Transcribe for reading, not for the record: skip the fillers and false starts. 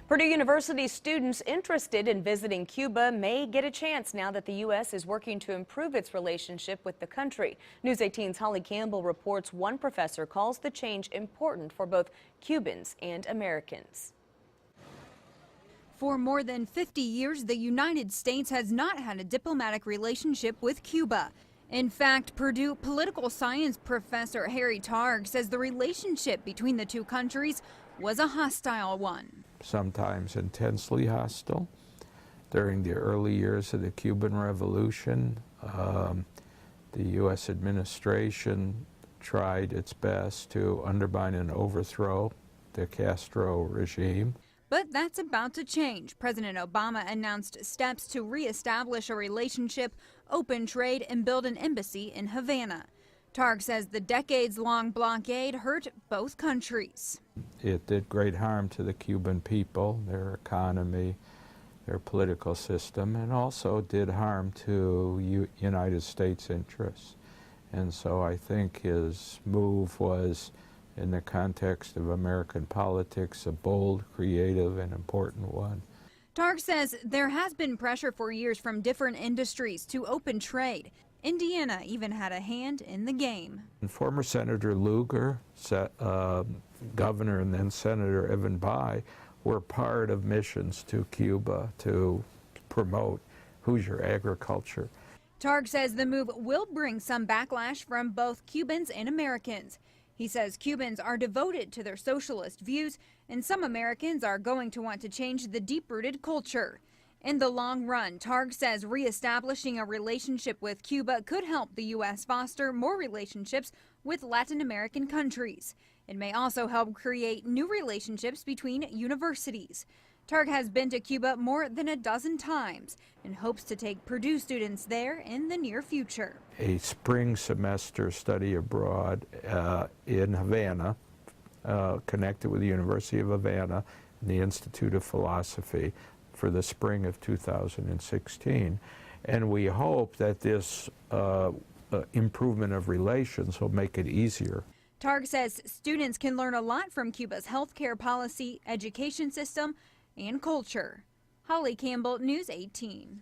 Purdue University students interested in visiting Cuba may get a chance now that the U.S. is working to improve its relationship with the country. News 18's Holly Campbell reports one professor calls the change important for both Cubans and Americans. For more than 50 years, the United States has not had a diplomatic relationship with Cuba. In fact, Purdue Political Science Professor Harry Targ says the relationship between the two countries was a hostile one. Sometimes intensely hostile. During the early years of the Cuban Revolution, the U.S. administration tried its best to undermine and overthrow the Castro regime. But that's about to change. President Obama announced steps to reestablish a relationship, open trade, and build an embassy in Havana. Targ says the decades-long blockade hurt both countries. It did great harm to the Cuban people, their economy, their political system, and also did harm to United States interests. And so I think his move was, in the context of American politics, a bold, creative, and important one. Targ says there has been pressure for years from different industries to open trade. Indiana even had a hand in the game. And former Senator Lugar, Governor and then Senator Evan Bayh were part of missions to Cuba to promote Hoosier agriculture. Targ says the move will bring some backlash from both Cubans and Americans. He says Cubans are devoted to their socialist views, and some Americans are going to want to change the deep-rooted culture. In the long run, Targ says reestablishing a relationship with Cuba could help the U.S. foster more relationships with Latin American countries. It may also help create new relationships between universities. Targ has been to Cuba more than a dozen times and hopes to take Purdue students there in the near future. A spring semester study abroad in Havana, connected with the University of Havana and the Institute of Philosophy for the spring of 2016. And we hope that this improvement of relations will make it easier. Targ says students can learn a lot from Cuba's healthcare policy, education system, and culture. Holly Campbell, News 18.